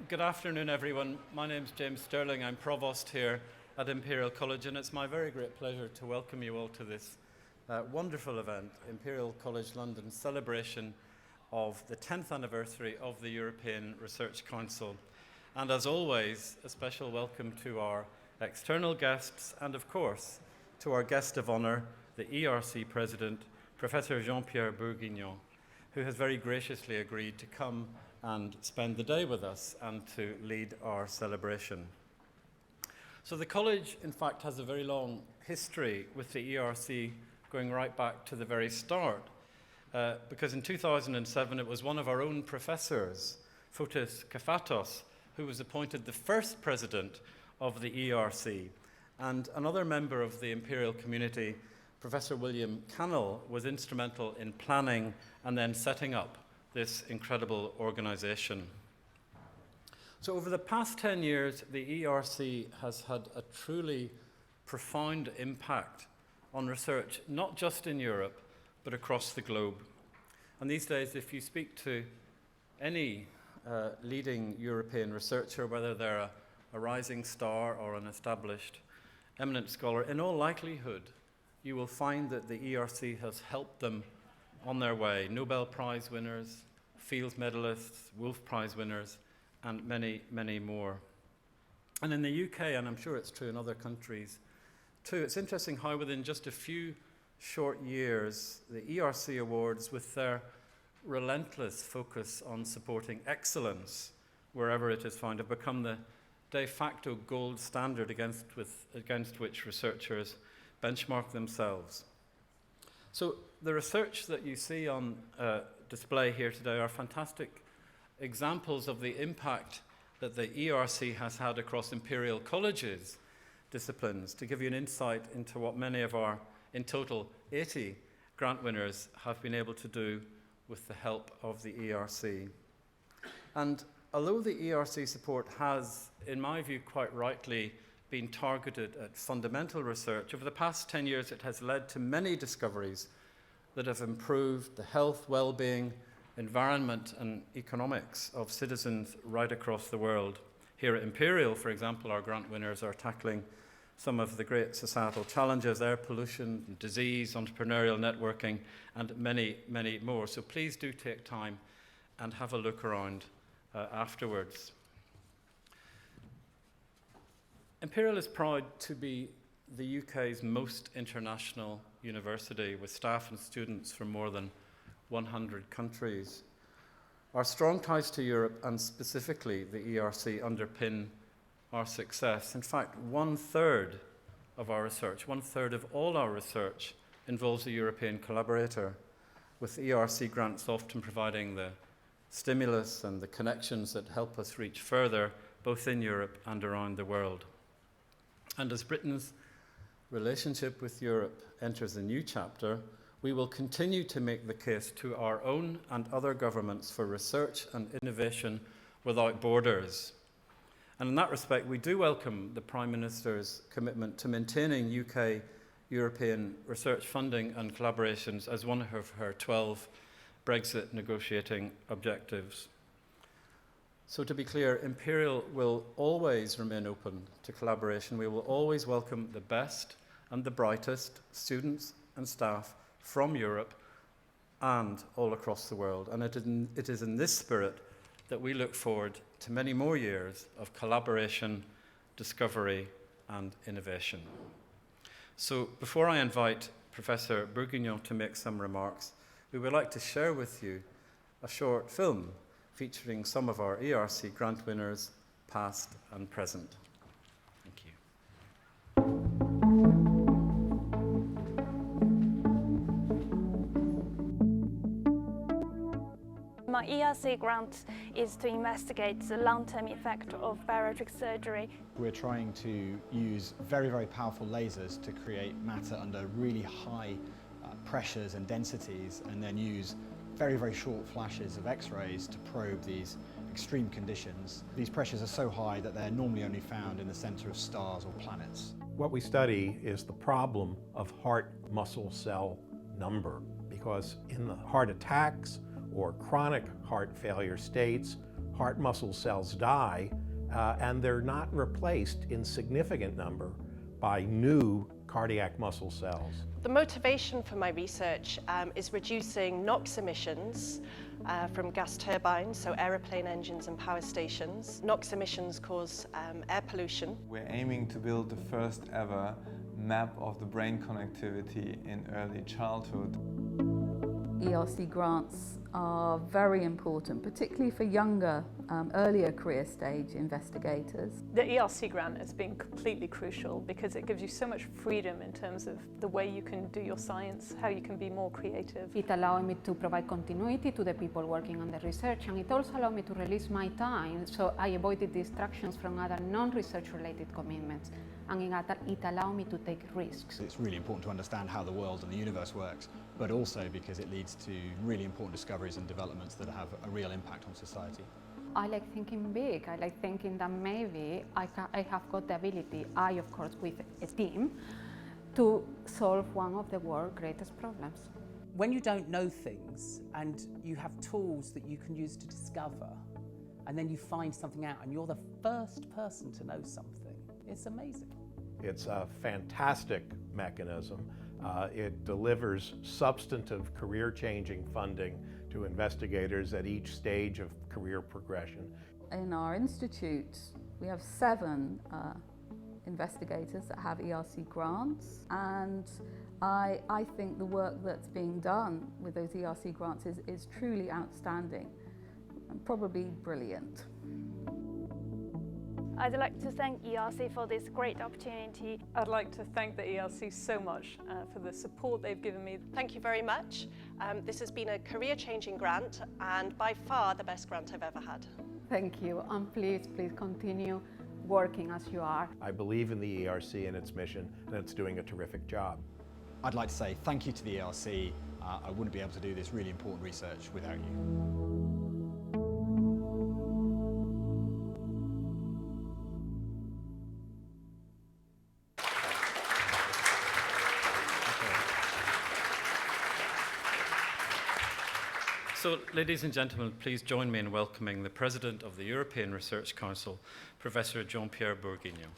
Good afternoon, everyone. My name's James Sterling. I'm Provost here at Imperial College, and it's my very great pleasure to welcome you all to this wonderful event, Imperial College London's celebration of the 10th anniversary of the European Research Council. And as always, a special welcome to our external guests and, of course, to our guest of honour, the ERC President, Professor Jean-Pierre Bourguignon, who has very graciously agreed to come and spend the day with us and to lead our celebration. So the college, in fact, has a very long history with the ERC going right back to the very start, because in 2007 it was one of our own professors, Fotis Kafatos, who was appointed the first president of the ERC, and another member of the Imperial community, Professor William Cannell, was instrumental in planning and then setting up this incredible organization. So over the past 10 years, the ERC has had a truly profound impact on research, not just in Europe, but across the globe. And these days, if you speak to any leading European researcher, whether they're a rising star or an established eminent scholar, in all likelihood, you will find that the ERC has helped them on their way. Nobel Prize winners, Fields medalists, Wolf Prize winners, and many, many more. And in the UK, and I'm sure it's true in other countries too, it's interesting how within just a few short years, the ERC Awards, with their relentless focus on supporting excellence wherever it is found, have become the de facto gold standard against which researchers benchmark themselves. So the research that you see on display here today are fantastic examples of the impact that the ERC has had across Imperial College's disciplines. To give you an insight into what many of our, in total, 80 grant winners have been able to do with the help of the ERC. And although the ERC support has, in my view, quite rightly been targeted at fundamental research, over the past 10 years it has led to many discoveries that have improved the health, well-being, environment and economics of citizens right across the world. Here at Imperial, for example, our grant winners are tackling some of the great societal challenges: air pollution, disease, entrepreneurial networking, and many, many more. So please do take time and have a look around afterwards. Imperial is proud to be the UK's most international university, with staff and students from more than 100 countries. Our strong ties to Europe, and specifically the ERC, underpin our success. In fact, 1/3 of our research, 1/3 of all our research, involves a European collaborator, with ERC grants often providing the stimulus and the connections that help us reach further, both in Europe and around the world. And as Britain's relationship with Europe enters a new chapter, we will continue to make the case to our own and other governments for research and innovation without borders. And in that respect, we do welcome the Prime Minister's commitment to maintaining UK European research funding and collaborations as one of her 12 Brexit negotiating objectives. So to be clear, Imperial will always remain open to collaboration. We will always welcome the best and the brightest students and staff from Europe and all across the world. And it is in this spirit that we look forward to many more years of collaboration, discovery, and innovation. So before I invite Professor Bourguignon to make some remarks, we would like to share with you a short film featuring some of our ERC grant winners, past and present. Thank you. My ERC grant is to investigate the long-term effect of bariatric surgery. We're trying to use very, very powerful lasers to create matter under really high pressures and densities, and then use very, very short flashes of X-rays to probe these extreme conditions. These pressures are so high that they're normally only found in the center of stars or planets. What we study is the problem of heart muscle cell number, because in the heart attacks or chronic heart failure states, heart muscle cells die, and they're not replaced in significant number by new cardiac muscle cells. The motivation for my research is reducing NOx emissions from gas turbines, so aeroplane engines and power stations. NOx emissions cause air pollution. We're aiming to build the first ever map of the brain connectivity in early childhood. ERC grants are very important, particularly for younger, earlier career stage investigators. The ERC grant has been completely crucial because it gives you so much freedom in terms of the way you can do your science, how you can be more creative. It allowed me to provide continuity to the people working on the research, and it also allowed me to release my time, so I avoided distractions from other non-research related commitments, and it allowed me to take risks. It's really important to understand how the world and the universe works, but also because it leads to really important discoveries and developments that have a real impact on society. I like thinking big. I like thinking that maybe I have got the ability, I of course with a team, to solve one of the world's greatest problems. When you don't know things and you have tools that you can use to discover, and then you find something out and you're the first person to know something, it's amazing. It's a fantastic mechanism. It delivers substantive career-changing funding to investigators at each stage of career progression. In our institute, we have 7 investigators that have ERC grants, and I think the work that's being done with those ERC grants is truly outstanding and probably brilliant. I'd like to thank ERC for this great opportunity. I'd like to thank the ERC so much for the support they've given me. Thank you very much. This has been a career-changing grant and by far the best grant I've ever had. Thank you, and please continue working as you are. I believe in the ERC and its mission, and it's doing a terrific job. I'd like to say thank you to the ERC. I wouldn't be able to do this really important research without you. So, ladies and gentlemen, please join me in welcoming the President of the European Research Council, Professor Jean-Pierre Bourguignon.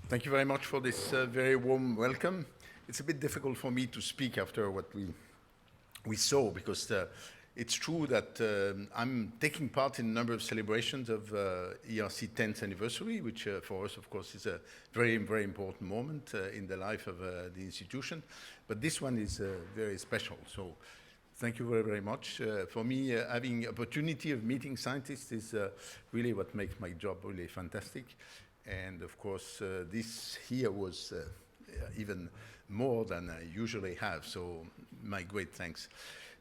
Thank you very much for this very warm welcome. It's a bit difficult for me to speak after what we saw, because it's true that I'm taking part in a number of celebrations of ERC10th anniversary, which for us, of course, is a very, very important moment in the life of the institution. But this one is very special. So thank you very, very much. For me, having opportunity of meeting scientists is really what makes my job really fantastic. And of course, this here was even more than I usually have. So my great thanks.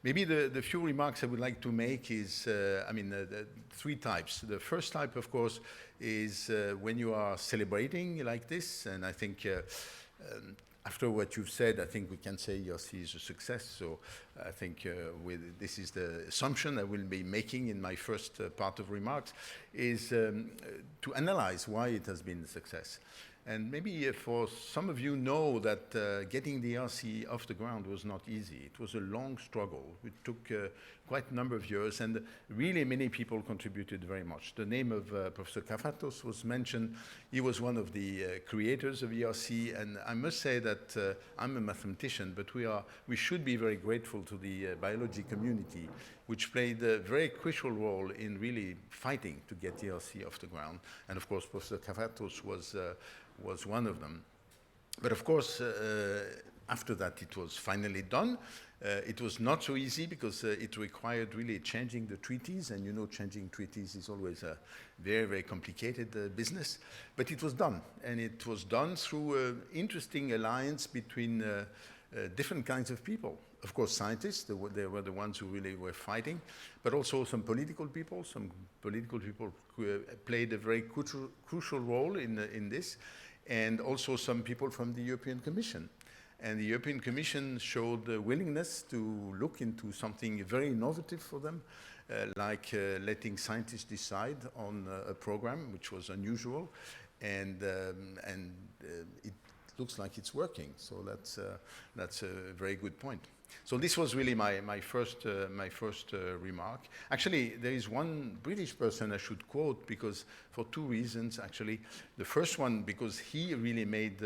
Maybe the few remarks I would like to make is, the 3 types. The first type, of course, is when you are celebrating like this, and I think after what you've said, I think we can say ERC is a success. So I think this is the assumption I will be making in my first part of remarks, is to analyze why it has been a success. And maybe for some of you know that getting the ERC off the ground was not easy. It was a long struggle. It took quite a number of years, and really many people contributed very much. The name of Professor Kafatos was mentioned. He was one of the creators of ERC, and I must say that I'm a mathematician, but we should be very grateful to the biology community, which played a very crucial role in really fighting to get ERC off the ground. And of course, Professor Kafatos was one of them. But of course, after that, it was finally done. It was not so easy because it required really changing the treaties, and you know changing treaties is always a very, very complicated business. But it was done, and it was done through an interesting alliance between different kinds of people. Of course, scientists, they were the ones who really were fighting, but also some political people. Some political people played a very crucial role in this, and also some people from the European Commission. And the European Commission showed a willingness to look into something very innovative for them, like letting scientists decide on a program, which was unusual. And it looks like it's working. So that's a very good point. So this was really my first remark. Actually, there is one British person I should quote, because for two reasons actually. The first one, because he really made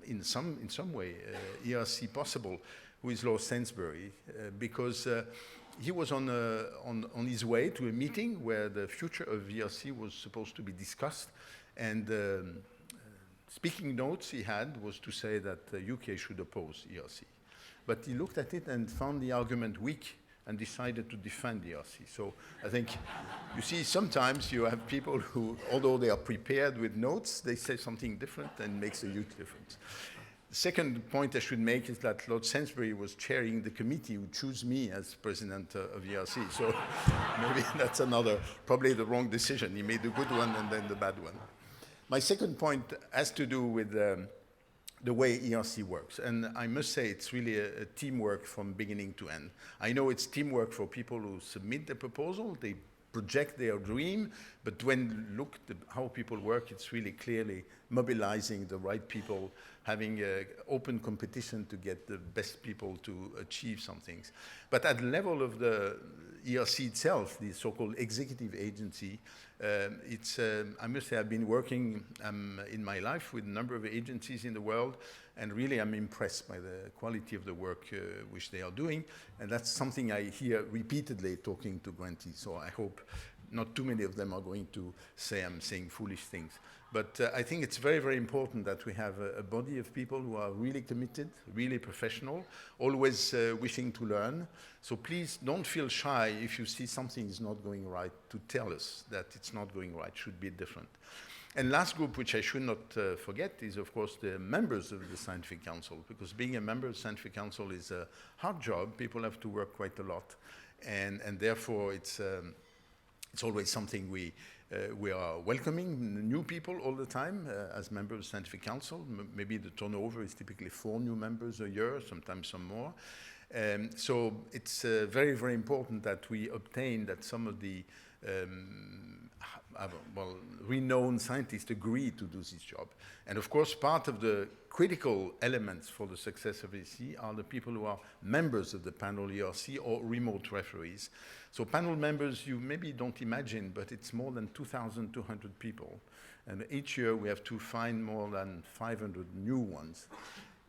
in some way ERC possible, who is Lord Sainsbury, because he was on his way to a meeting where the future of ERC was supposed to be discussed, and speaking notes he had was to say that the UK should oppose ERC. But he looked at it and found the argument weak and decided to defend ERC. So I think, you see, sometimes you have people who, although they are prepared with notes, they say something different and makes a huge difference. The second point I should make is that Lord Sainsbury was chairing the committee who chose me as president of ERC. So maybe that's probably the wrong decision. He made the good one and then the bad one. My second point has to do with the way ERC works. And I must say it's really a teamwork from beginning to end. I know it's teamwork for people who submit the proposal, they project their dream, but when you look at how people work, it's really clearly mobilizing the right people, having open competition to get the best people to achieve some things. But at the level of the ERC itself, the so-called executive agency, I must say I've been working in my life with a number of agencies in the world, and really I'm impressed by the quality of the work which they are doing, and that's something I hear repeatedly talking to grantees, so I hope not too many of them are going to say I'm saying foolish things. But I think it's very, very important that we have a body of people who are really committed, really professional, always wishing to learn. So please don't feel shy if you see something is not going right to tell us that it's not going right, should be different. And last group, which I should not forget, is of course the members of the Scientific Council, because being a member of the Scientific Council is a hard job. People have to work quite a lot, and therefore it's always something we are welcoming new people all the time as members of the Scientific Council. Maybe the turnover is typically 4 new members a year, sometimes some more. So it's very, very important that we obtain that some of the renowned scientists agree to do this job. And of course, part of the critical elements for the success of ERC are the people who are members of the panel ERC or remote referees. So panel members, you maybe don't imagine, but it's more than 2,200 people. And each year we have to find more than 500 new ones,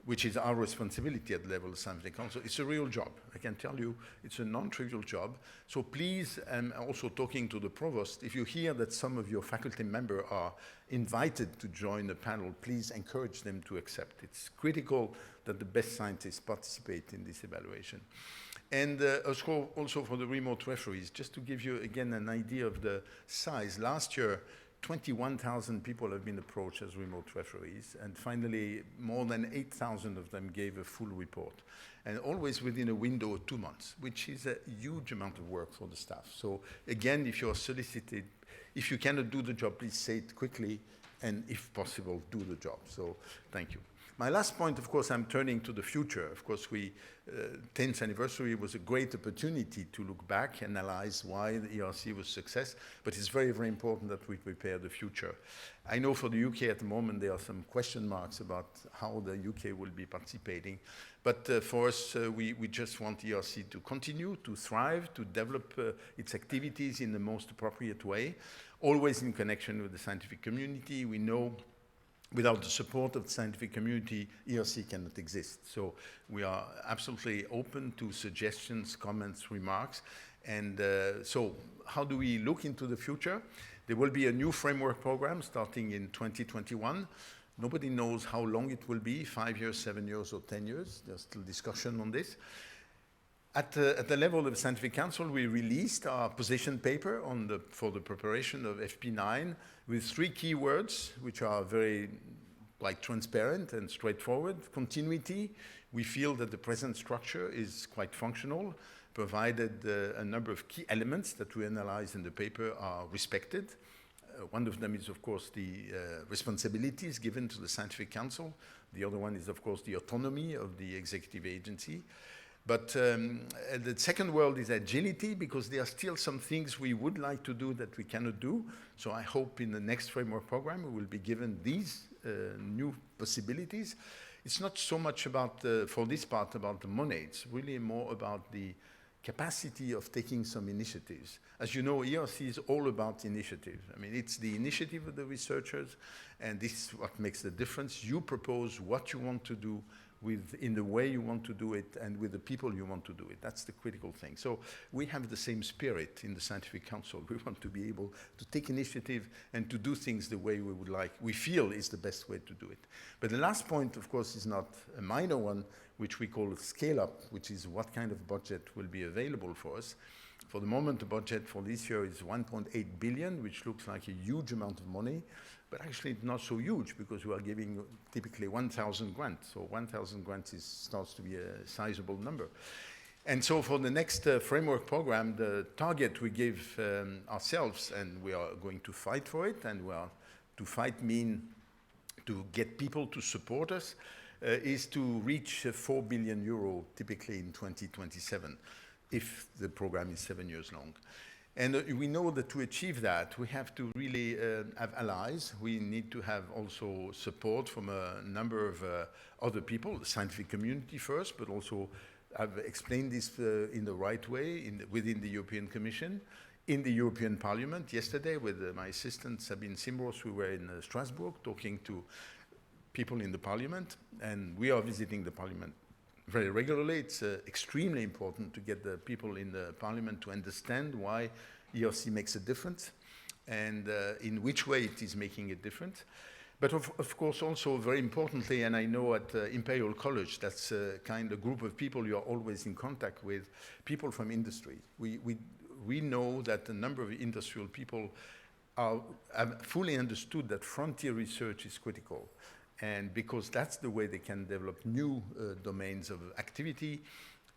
which is our responsibility at the level of the Scientific Council. It's a real job. I can tell you it's a non-trivial job. So please, and also talking to the provost, if you hear that some of your faculty members are invited to join the panel, please encourage them to accept. It's critical that the best scientists participate in this evaluation. And also for the remote referees, just to give you again an idea of the size. Last year, 21,000 people have been approached as remote referees, and finally more than 8,000 of them gave a full report, and always within a window of 2 months, which is a huge amount of work for the staff. So again, if you are solicited, if you cannot do the job, please say it quickly, and if possible, do the job. So thank you. My last point, of course, I'm turning to the future. Of course, 10th anniversary was a great opportunity to look back, analyze why the ERC was a success, but it's very, very important that we prepare the future. I know for the UK at the moment there are some question marks about how the UK will be participating, but for us, we just want ERC to continue, to thrive, to develop its activities in the most appropriate way, always in connection with the scientific community. We know without the support of the scientific community, ERC cannot exist. So we are absolutely open to suggestions, comments, remarks. And so how do we look into the future? There will be a new framework program starting in 2021. Nobody knows how long it will be, 5 years, 7 years, or 10 years. There's still discussion on this. At the level of the Scientific Council, we released our position paper for the preparation of FP9 with 3 keywords, which are very transparent and straightforward. Continuity. We feel that the present structure is quite functional, provided a number of key elements that we analyze in the paper are respected. One of them is, of course, the responsibilities given to the Scientific Council. The other one is, of course, the autonomy of the executive agency. But the second world is agility, because there are still some things we would like to do that we cannot do. So I hope in the next framework program we will be given these new possibilities. It's not so much about, for this part, about the money. It's really more about the capacity of taking some initiatives. As you know, ERC is all about initiative. I mean, it's the initiative of the researchers, and this is what makes the difference. You propose what you want to do in the way you want to do it and with the people you want to do it. That's the critical thing. So we have the same spirit in the Scientific Council. We want to be able to take initiative and to do things the way we would like, we feel is the best way to do it. But the last point, of course, is not a minor one, which we call scale up, which is what kind of budget will be available for us. For the moment, the budget for this year is 1.8 billion, which looks like a huge amount of money. But actually, it's not so huge because we are giving typically 1,000 grants. So 1,000 grants starts to be a sizable number. And so for the next framework program, the target we give ourselves, and we are going to fight for it, and we are to fight mean to get people to support us, is to reach 4 billion euro typically in 2027, if the program is 7 years long. And we know that to achieve that, we have to really have allies. We need to have also support from a number of other people, the scientific community first, but also I've explained this in the right way within the European Commission, in the European Parliament. Yesterday, with my assistant Sabine Simbros, we were in Strasbourg talking to people in the Parliament, and we are visiting the Parliament very regularly. It's extremely important to get the people in the Parliament to understand why ERC makes a difference and in which way it is making a difference. But of course also very importantly, and I know at Imperial College, that's kind of group of people you are always in contact with, people from industry. We know that a number of industrial people have fully understood that frontier research is critical. And because that's the way they can develop new domains of activity.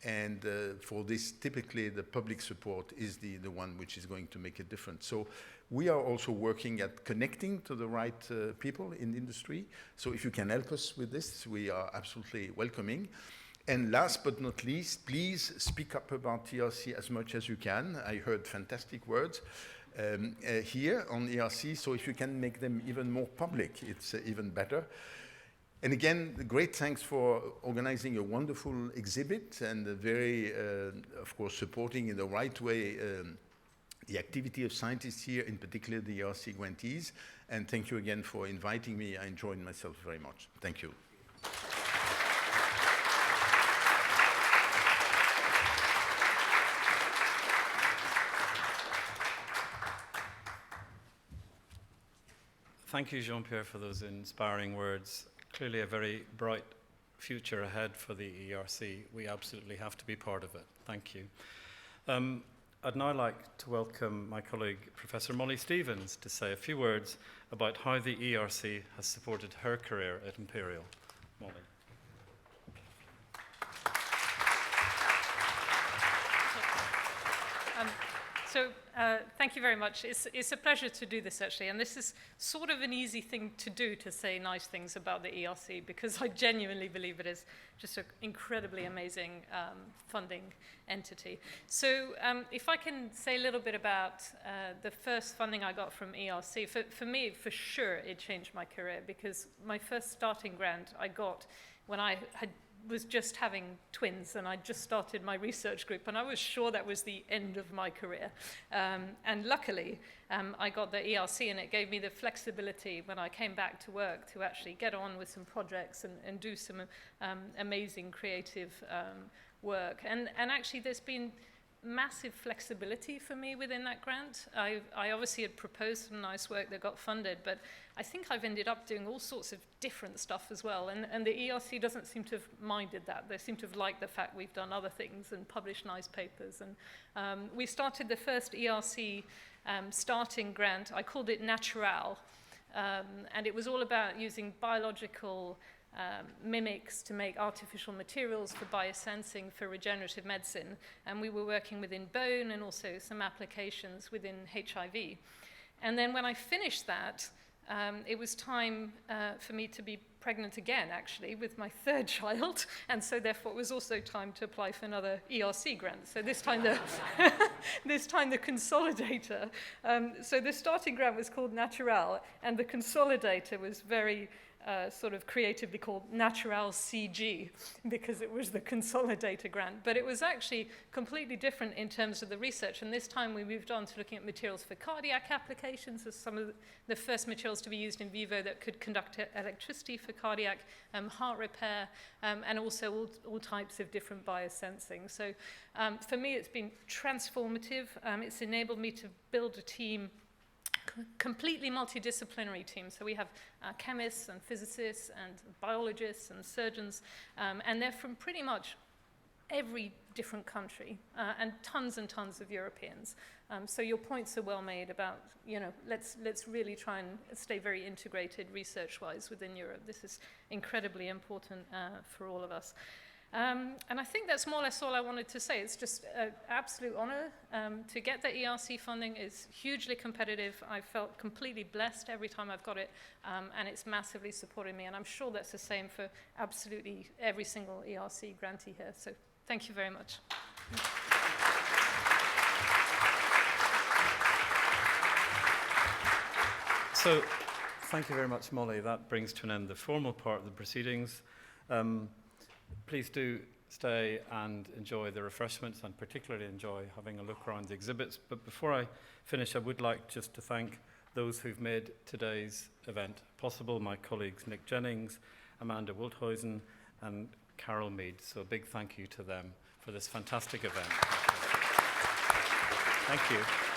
And for this, typically the public support is the one which is going to make a difference. So we are also working at connecting to the right people in industry. So if you can help us with this, we are absolutely welcoming. And last but not least, please speak up about ERC as much as you can. I heard fantastic words here on ERC, so if you can make them even more public, it's even better. And again, great thanks for organizing a wonderful exhibit and very, of course, supporting in the right way the activity of scientists here, in particular the ERC grantees. And thank you again for inviting me. I enjoyed myself very much. Thank you. Thank you, Jean-Pierre, for those inspiring words. Clearly a very bright future ahead for the ERC. We absolutely have to be part of it. Thank you. I'd now like to welcome my colleague, Professor Molly Stevens, to say a few words about how the ERC has supported her career at Imperial. Molly. Thank you very much. It's a pleasure to do this, actually, and this is sort of an easy thing to do, to say nice things about the ERC, because I genuinely believe it is just an incredibly amazing funding entity. So if I can say a little bit about the first funding I got from ERC, for me, for sure, it changed my career, because my first starting grant I got when I was just having twins, and I just started my research group, and I was sure that was the end of my career. And luckily, I got the ERC, and it gave me the flexibility when I came back to work to actually get on with some projects and do some amazing creative work. And actually, there's been massive flexibility for me within that grant. I obviously had proposed some nice work that got funded, but I think I've ended up doing all sorts of different stuff as well, and the ERC doesn't seem to have minded that. They seem to have liked the fact we've done other things and published nice papers. And we started the first ERC starting grant. I called it Natural, and it was all about using biological mimics to make artificial materials for biosensing for regenerative medicine. And we were working within bone and also some applications within HIV. And then when I finished that, it was time for me to be pregnant again, actually, with my third child. And so therefore it was also time to apply for another ERC grant. So this time the, this time the consolidator. So the starting grant was called Natural, and the consolidator was very sort of creatively called Natural CG because it was the consolidator grant. But it was actually completely different in terms of the research. And this time we moved on to looking at materials for cardiac applications as some of the first materials to be used in vivo that could conduct electricity for cardiac heart repair, and also all types of different biosensing. So for me, it's been transformative. It's enabled me to build a team, completely multidisciplinary team. So we have chemists and physicists and biologists and surgeons, and they're from pretty much every different country, and tons of Europeans. So your points are well made about, you know, let's really try and stay very integrated research-wise within Europe. This is incredibly important for all of us. And I think that's more or less all I wanted to say. It's just an absolute honor to get the ERC funding. Is hugely competitive. I felt completely blessed every time I've got it, and it's massively supported me. And I'm sure that's the same for absolutely every single ERC grantee here. So thank you very much. So thank you very much, Molly. That brings to an end the formal part of the proceedings. Please do stay and enjoy the refreshments, and particularly enjoy having a look around the exhibits. But before I finish, I would like just to thank those who've made today's event possible, my colleagues Nick Jennings, Amanda Wildhuisen, and Carol Mead. So a big thank you to them for this fantastic event. Thank you.